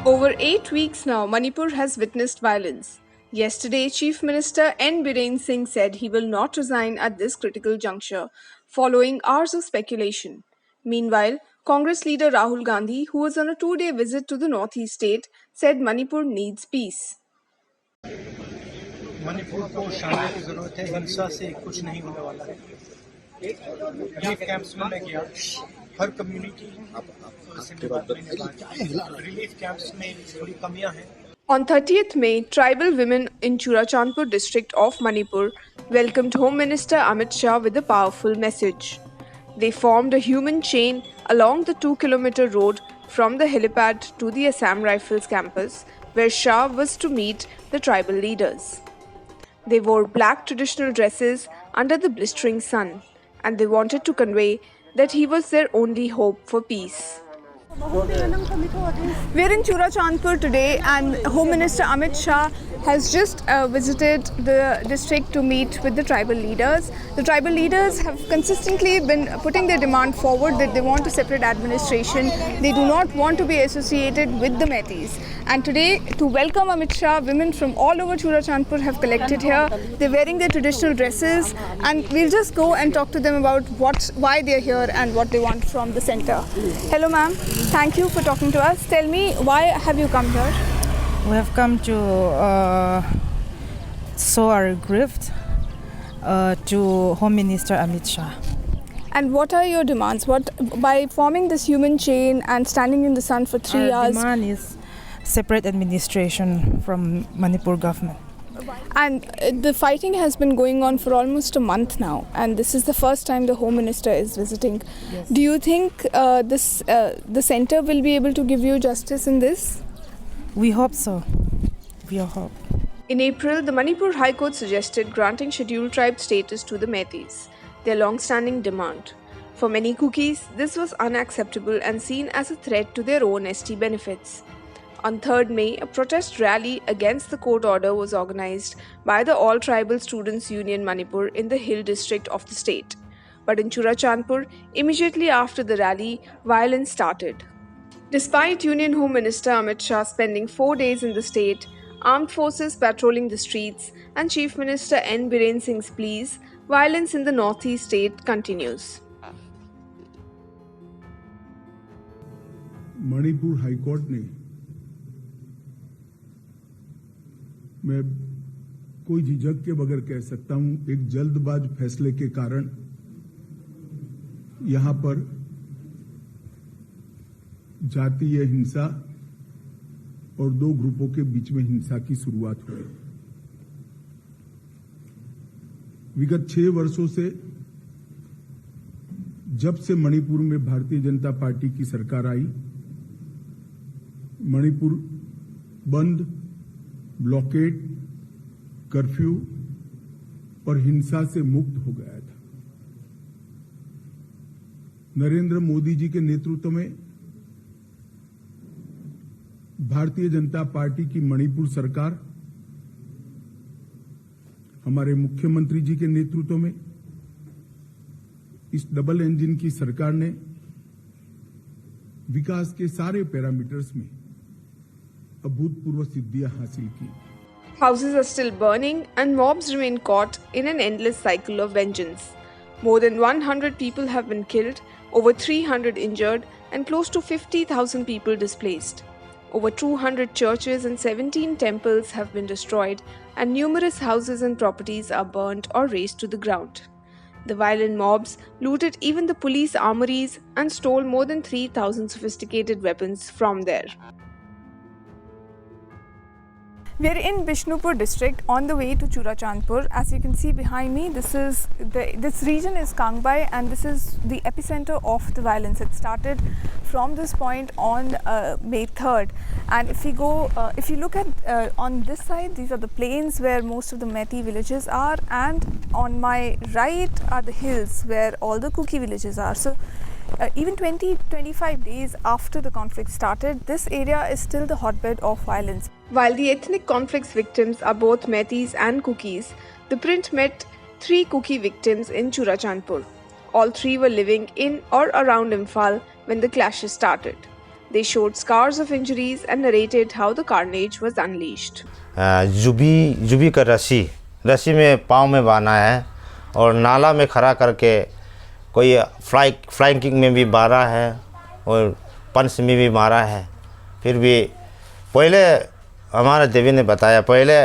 Over 8 weeks now, Manipur has witnessed violence. Yesterday, Chief Minister Singh said he will not resign at this critical juncture, following hours of speculation. Meanwhile, Congress leader Rahul Gandhi, who was on a 2-day visit to the northeast state, said Manipur needs peace. Manipur को शांति की जरूरत है, हिंसा से कुछ नहीं होने वाला है। रिलीफ कैंप्स में मैं गया, हर कम्युनिटी रिलीफ कैंप्स में थोड़ी कमियां हैं। On 30th May, tribal women in Churachandpur district of Manipur welcomed Home Minister Amit Shah with a powerful message. They formed a human chain along the 2-kilometer road from the helipad to the Assam Rifles campus, where Shah was to meet the tribal leaders. They wore black traditional dresses under the blistering sun, and they wanted to convey that he was their only hope for peace. We're in Churachandpur today, and Home Minister Amit Shah has just visited the district to meet with the tribal leaders. The tribal leaders have consistently been putting their demand forward that they want a separate administration. They do not want to be associated with the Meiteis. And today, to welcome Amit Shah, women from all over Churachandpur have collected here. They're wearing their traditional dresses, and we'll just go and talk to them about why they're here and what they want from the centre. Hello, ma'am. Thank you for talking to us. Tell me, why have you come here? We have come to show our grief to Home Minister Amit Shah. And what are your demands? By forming this human chain and standing in the sun for 3 hours? Our demand is separate administration from Manipur government. And the fighting has been going on for almost a month now, and this is the first time the Home Minister is visiting. Yes. Do you think the centre will be able to give you justice in this? We hope so. We hope. In April, the Manipur High Court suggested granting scheduled tribe status to the Meiteis, their long-standing demand. For many Kukis, this was unacceptable and seen as a threat to their own ST benefits. On 3rd May, a protest rally against the court order was organized by the All Tribal Students Union Manipur in the Hill district of the state. But in Churachandpur, immediately after the rally, violence started. Despite Union Home Minister Amit Shah spending 4 days in the state, armed forces patrolling the streets, and Chief Minister Biren Singh's pleas, violence in the northeast state continues. Manipur high court ने मैं कोई झिझक के बगैर कह सकता हूं, एक जल्दबाज फैसले के कारण यहां पर जातीय हिंसा और 2 ग्रुपों के बीच में हिंसा की शुरुआत हुई। विगत 6 वर्षों से जब से मणिपुर में भारतीय जनता पार्टी की सरकार आई, मणिपुर बंद, ब्लॉकेड, कर्फ्यू और हिंसा से मुक्त हो गया था। नरेंद्र मोदी जी के नेतृत्व में भारतीय जनता पार्टी की मणिपुर सरकार, हमारे मुख्यमंत्री जी के नेतृत्व में इस डबल इंजन की सरकार ने विकास के सारे पैरामीटर्स में अभूतपूर्व सिद्धियां हासिल की। Houses are still burning and mobs remain caught in an endless cycle of vengeance. More than 100 people have been killed, over 300 injured, and close to 50,000 people displaced. Over 200 churches and 17 temples have been destroyed, and numerous houses and properties are burnt or razed to the ground. The violent mobs looted even the police armories and stole more than 3,000 sophisticated weapons from there. We are in Bishnupur district on the way to Churachandpur. As you can see behind me, this region is Kangbai, and this is the epicenter of the violence. It started from this point on May 3rd. And if you look at on this side, these are the plains where most of the Meitei villages are, and on my right are the hills where all the Kuki villages are. So even 20-25 days after the conflict started, this area is still the hotbed of violence. While the ethnic conflict's victims are both Meiteis and Kukis, ThePrint met 3 Kuki victims in Churachandpur. All 3 were living in or around Imphal when the clashes started. They showed scars of injuries and narrated how the carnage was unleashed. जुबी का रस्सी में पाँव में बांधा है और नाला में खड़ा करके कोई फ्लाइंग किक में भी मारा है और पंच में भी मारा है। फिर भी पहले हमारे देवी ने बताया, पहले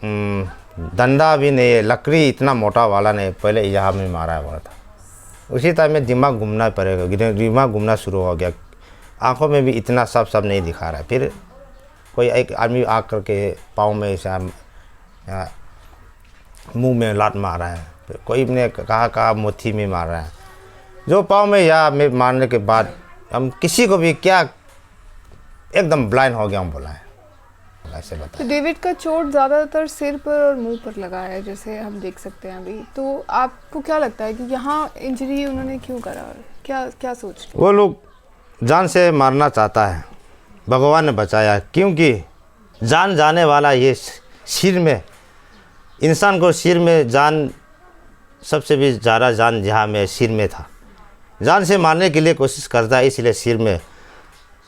डंडा भी नहीं है, लकड़ी इतना मोटा वाला नहीं, पहले यहाँ में मारा हुआ था। उसी टाइम में दिमाग घूमना पड़ेगा, दिमाग घूमना शुरू हो गया, आंखों में भी इतना साफ नहीं दिखा रहा है। फिर कोई एक आदमी आ करके पाँव में ऐसा मुंह में लात मारा है, फिर कोई ने कहा मुट्ठी में मारा है। जो पाँव में या में मारने के बाद हम किसी को भी क्या एकदम ब्लाइंड हो गया हम बोला है, ऐसे बता। तो डेविड का चोट ज़्यादातर सिर पर और मुंह पर लगा है, जैसे हम देख सकते हैं अभी। तो आपको क्या लगता है कि यहाँ इंजरी उन्होंने क्यों करा, और क्या सोच? वो लोग जान से मारना चाहता है, भगवान ने बचाया, क्योंकि जान जाने वाला ये सिर में, इंसान को सिर में जान सबसे भी ज़्यादा जान जहाँ में सिर में था। जान से मारने के लिए कोशिश करता है, इसलिए सिर में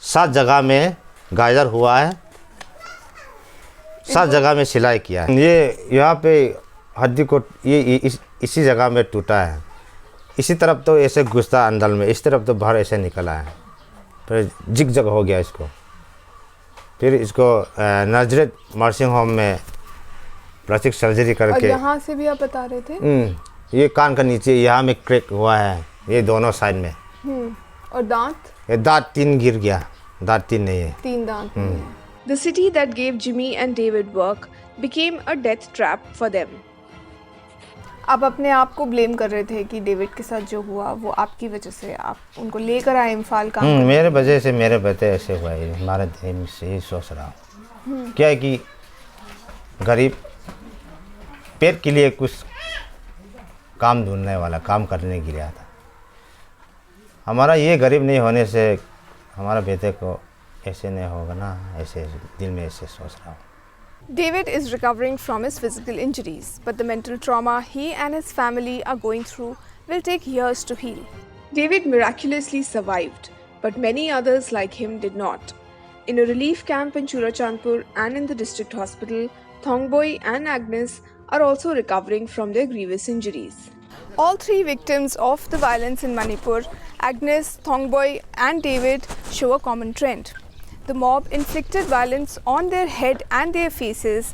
7 जगह में गाजर हुआ है, 7 जगह में सिलाई किया है। ये यहाँ पे हड्डी को ये इसी जगह में टूटा है, इसी तरफ तो ऐसे घुसता अंदर में, इस तरफ तो बाहर ऐसे निकला है, फिर जिग जग हो गया इसको। फिर इसको नजरत नर्सिंग होम में प्लास्टिक सर्जरी करके। और यहाँ से भी आप बता रहे थे? ये कान का नीचे यहाँ में क्रैक हुआ है, ये दोनों साइड में। और दांत? ये दांत 3 गिर गया, दांत 3 नहीं है, 3 दांत नहीं है। The city that gave Jimmy and David work became a death trap for them. आप अपने आप को ब्लेम कर रहे थे कि डेविड के साथ जो हुआ वो आपकी वजह से, आप उनको लेकर आए इम्फाल काम करने। मेरे वजह से मेरे बेटे ऐसे हुआ है, हमारे दिन से ही सोच रहा हूँ। क्या है कि गरीब पेट के लिए कुछ काम ढूंढने वाला, काम करने के लिए आता। हमारा ये गरीब नहीं होने से हमारा बेटे को ऐसे नहीं होगा ना, ऐसे दिल में ऐसे सोच रहा हूँ। David is recovering from his physical injuries, but the mental trauma he and his family are going through will take years to heal. David miraculously survived, but many others like him did not. In a relief camp in Churachandpur and in the district hospital, Thongboy and Agnes are also recovering from their grievous injuries. All 3 victims of the violence in Manipur, Agnes, Thongboy and David, show a common trend. The mob inflicted violence on their head and their faces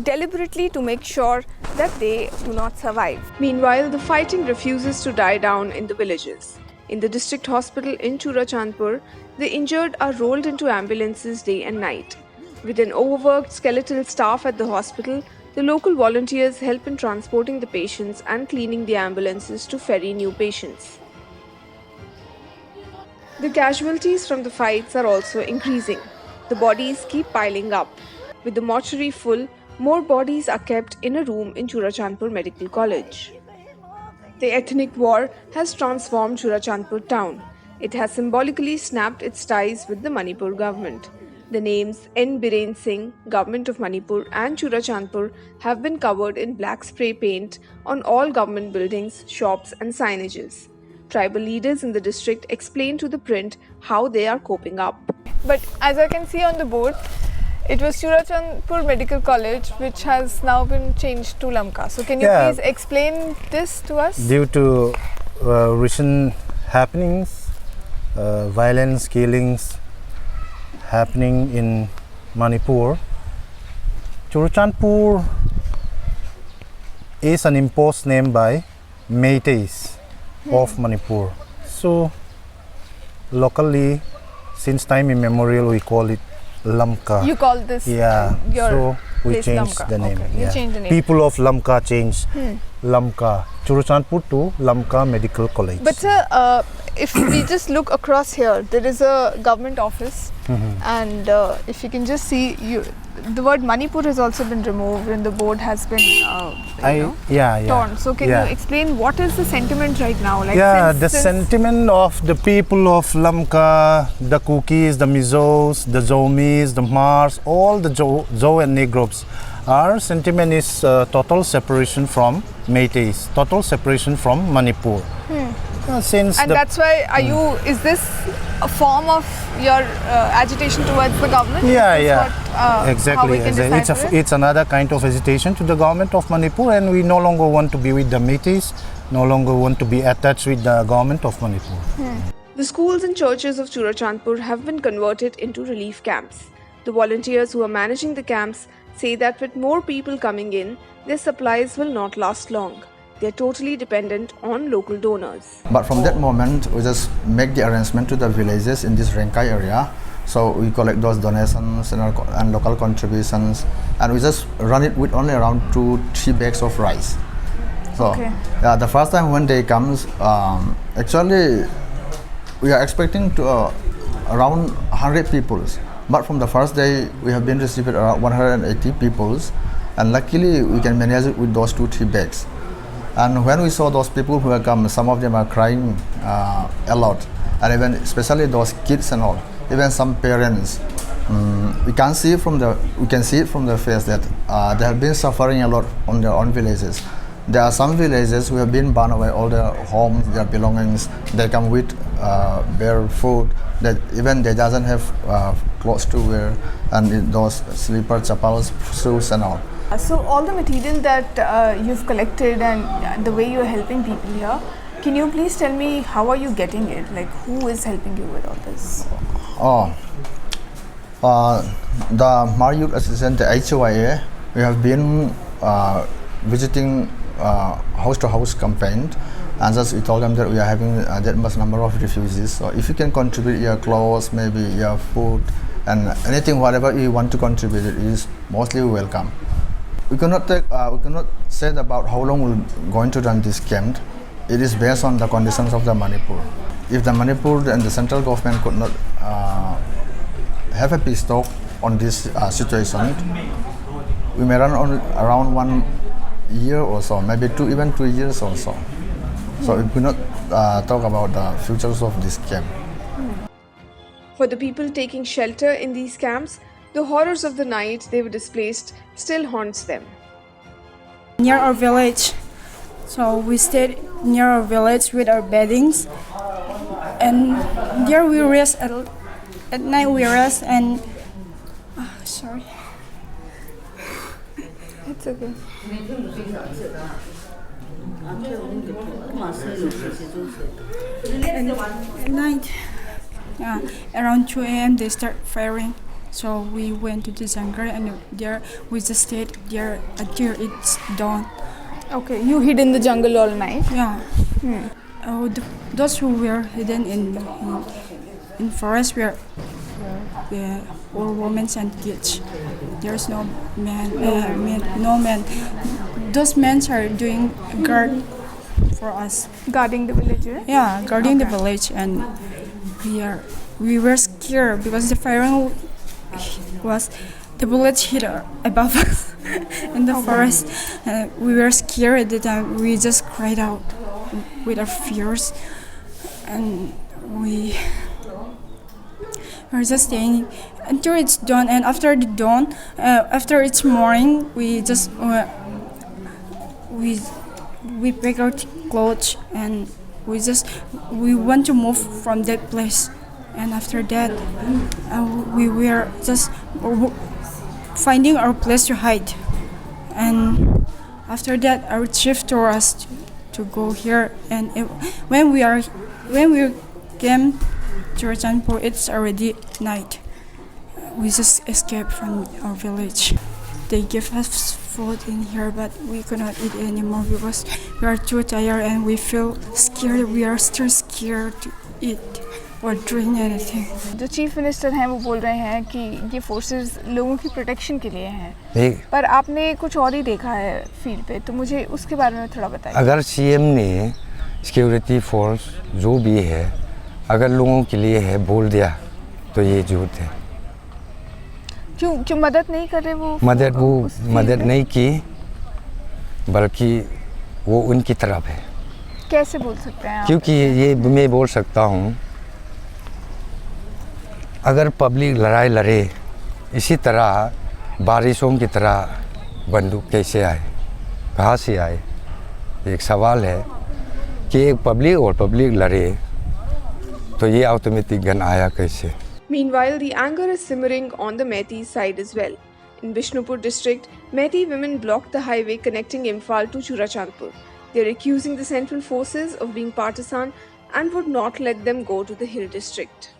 deliberately to make sure that they do not survive. Meanwhile, the fighting refuses to die down in the villages. In the district hospital in Churachandpur, the injured are rolled into ambulances day and night. With an overworked skeletal staff at the hospital, the local volunteers help in transporting the patients and cleaning the ambulances to ferry new patients. The casualties from the fights are also increasing. The bodies keep piling up. With the mortuary full, more bodies are kept in a room in Churachandpur Medical College. The ethnic war has transformed Churachandpur town. It has symbolically snapped its ties with the Manipur government. The names N. Biren Singh, Government of Manipur and Churachandpur have been covered in black spray paint on all government buildings, shops and signages. Tribal leaders in the district explained to ThePrint how they are coping up. But as I can see on the board, it was Churachandpur Medical College which has now been changed to Lamka. So can you please explain this to us? Due to recent happenings, violence, killings happening in Manipur, Churachandpur is an imposed name by Meiteis of Manipur. So locally, since time immemorial, we call it Lamka. You call this your so we place changed Lamka. the name. Okay. You changed the name. People of Lamka changed Lamka, Churachandpur to Lamka Medical College. But sir, if we just look across here, there is a government office, and if you can just see, the word Manipur has also been removed and the board has been torn. So can you explain what is the sentiment right now? Like the sentiment of the people of Lamka, the Kukis, the Mizos, the Zomis, the Mars, all the Zo and Ne groups, our sentiment is total separation from Meiteis, total separation from Manipur. Since And that's why is this a form of your agitation towards the government? Yeah, Is this yeah. what, Exactly. How we can decipher it? It's another kind of hesitation to the government of Manipur, and we no longer want to be with the Meiteis, no longer want to be attached with the government of Manipur. The schools and churches of Churachandpur have been converted into relief camps. The volunteers who are managing the camps say that with more people coming in, their supplies will not last long. They are totally dependent on local donors. But from that moment, we just make the arrangement to the villages in this Renkai area. So we collect those donations and local contributions, and we just run it with only around 2-3 bags of rice. So the first time when they comes, actually we are expecting to around 100 people. But from the first day, we have been receiving around 180 people, and luckily we can manage it with those 2-3 bags. And when we saw those people who have come, some of them are crying a lot, and even especially those kids and all, even some parents. We can see it from the face that they have been suffering a lot on their own villages. There are some villages who have been burned away all their homes, their belongings. They come with bare food. That even they doesn't have clothes to wear, and those slippers, chappals, shoes, and all. So all the material that you've collected and the way you're helping people here, can you please tell me how are you getting it? Like, who is helping you with all this? The Marriott Assistant, the HOIA, we have been visiting house to house campaign, and just we told them that we are having that much number of refugees. So if you can contribute your clothes, maybe your food, and anything, whatever you want to contribute, it is mostly welcome. We cannot say about how long we're going to run this camp. It is based on the conditions of the Manipur. If the Manipur and the central government could not have a peace talk on this situation, we may run on around 1 year or so, maybe even 2 years or so. So we could not talk about the futures of this camp. For the people taking shelter in these camps, the horrors of the night they were displaced still haunts them. Near our village, so we stayed near our village with our beddings, and there we rest at night. We rest and sorry, It's okay. and at night, around 2 a.m. they start firing. So we went to the jungle and there we just stayed there until it's dawn. Okay, you hid in the jungle all night? Yeah. Those who were hidden in forest were all women and kids. There's no man. No man. Those men are doing guard for us. Guarding the village, Yeah, guarding the village, and we were scared because the firing was the bullets hit above us in the forest. We were scared at the time. We just cried out with our fears, and we were just staying until it's dawn. And after the dawn, after it's morning, we just we pick our clothes and we want to move from that place. And after that, we were just finding our place to hide. And after that, our chief told us to go here. And when we came to Churachandpur, it's already night. We just escaped from our village. They give us food in here, but we cannot eat anymore because we are too tired and we feel scared. We are still scared to eat or drink anything. जो chief minister हैं वो बोल रहे हैं कि ये forces लोगों की प्रोटेक्शन के लिए हैं, पर आपने कुछ और ही देखा है फील्ड पे, तो मुझे उसके बारे में थोड़ा बताइए। अगर सीएम ने सिक्योरिटी फोर्स जो भी है अगर लोगों के लिए है बोल दिया तो ये झूठ है। क्यों मदद नहीं कर रहे वो मदद नहीं की, बल्कि वो उनकी तरफ है। कैसे बोल सकते हैं आप? क्योंकि ये मैं बोल सकता हूँ, अगर पब्लिक लड़ाई लड़े इसी तरह बारिशों की तरह बंदूक कैसे आए, कहाँ से आए, एक सवाल है। कि एक पब्लिक और पब्लिक लड़े तो ये ऑटोमेटिक गन आया कैसे. Meanwhile, the anger is simmering on the Meitei side as well. In Bishnupur district, Meitei women blocked the highway connecting Imphal to Churachandpur. They are accusing the central forces of being partisan and would not let them go to the hill district.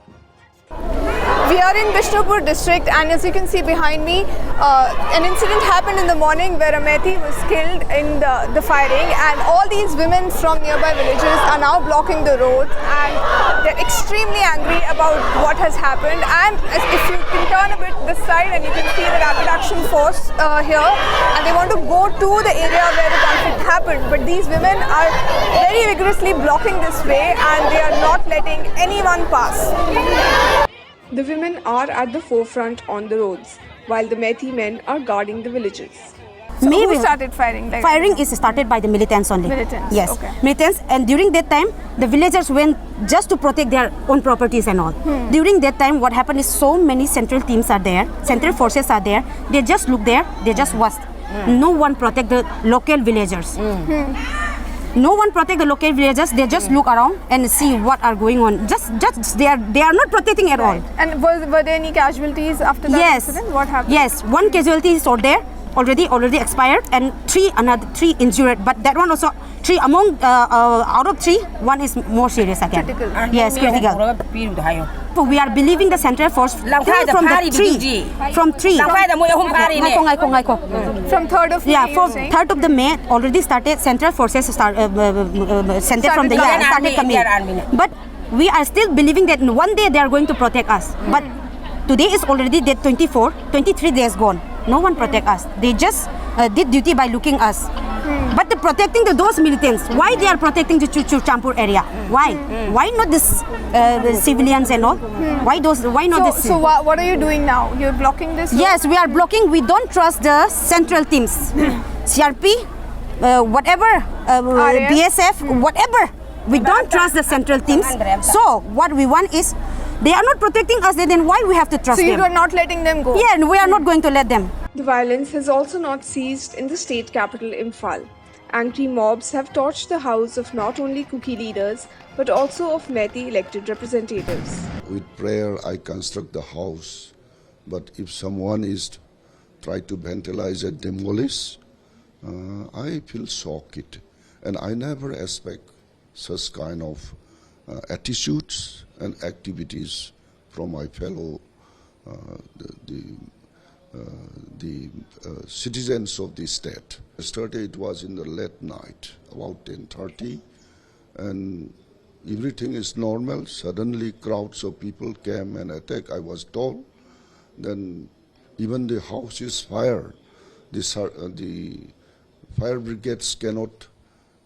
We are in Bishnupur district, and as you can see behind me, an incident happened in the morning where a Meitei was killed in the firing, and all these women from nearby villages are now blocking the roads, and they're extremely angry about what has happened. And if you can turn a bit this side, and you can see the rapid action force here, and they want to go to the area where the conflict happened, but these women are very vigorously blocking this way, and they are not letting anyone pass. The women are at the forefront on the roads, while the Meitei men are guarding the villages. So who started firing? Firing is started by the militants only. Militants? Yes, okay. Militants, and during that time, the villagers went just to protect their own properties and all. During that time, what happened is so many central teams are there, central forces are there. They just look there, they just watch. No one protect the local villagers. No one protect the local villagers. They just look around and see what are going on. Just they are not protecting at all. And were there any casualties after that incident? What happened? Yes, one casualty is out there, already expired, and another three injured. But that one also out of three, one is more serious again. Critical. Yes, critical. So we are believing the central force from the three. From 3rd of May. Yeah, from 3rd of the May already started. Central forces started from the started coming. But we are still believing that one day they are going to protect us. But today is already day 24, 23 days gone. No one protect us. They just did duty by looking us. But they're protecting those militants. Why they are protecting the Churachandpur area? Why? Why not this civilians and all? Why not this? So what are you doing now? You're blocking this? Yes, we are blocking. We don't trust the central teams. CRP, whatever, BSF, whatever. We don't trust the central teams. So what we want is, they are not protecting us, then why we have to trust them? So you are not letting them go? Yeah, and we are not going to let them. The violence has also not ceased in the state capital Imphal. Angry mobs have torched the house of not only Kuki leaders but also of Meitei elected representatives. With prayer I construct the house, but if someone is try to vandalize and demolish, I feel shocked, and I never expect such kind of attitudes and activities from my fellow citizens of the state. Yesterday it was in the late night, about 10:30, and everything is normal. Suddenly crowds of people came and attacked, I was told. Then even the house is fired. The fire brigades cannot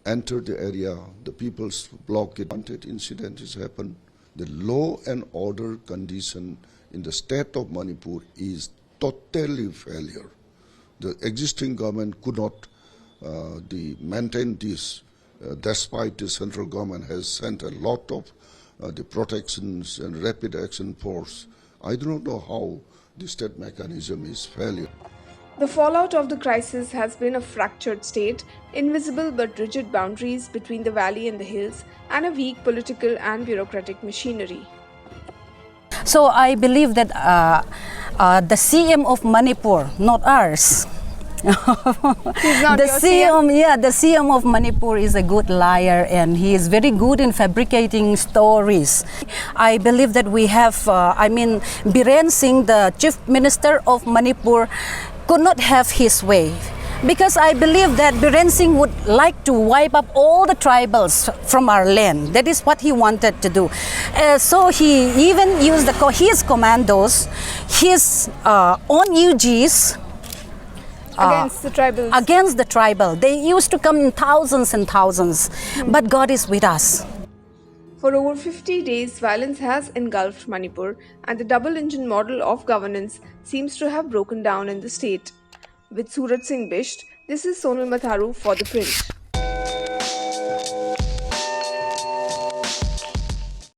enter the area. The people block it. Wanted incident has happened. The law and order condition in the state of Manipur is totally failure. The existing government could not maintain this, despite the central government has sent a lot of the protections and rapid action force. I do not know how the state mechanism is failure. The fallout of the crisis has been a fractured state, invisible but rigid boundaries between the valley and the hills, and a weak political and bureaucratic machinery. So I believe that the CM of Manipur, not ours. The CM of Manipur is a good liar, and he is very good in fabricating stories. I believe that we have, Biren Singh, the Chief Minister of Manipur, could not have his way. Because I believe that Biren Singh would like to wipe up all the tribals from our land. That is what he wanted to do. So he even used his commandos, his own UGs, against the tribal. They used to come in thousands and thousands, but God is with us. For over 50 days, violence has engulfed Manipur, and the double-engine model of governance seems to have broken down in the state. With Suraj Singh Bisht, this is Sonal Matharu for ThePrint.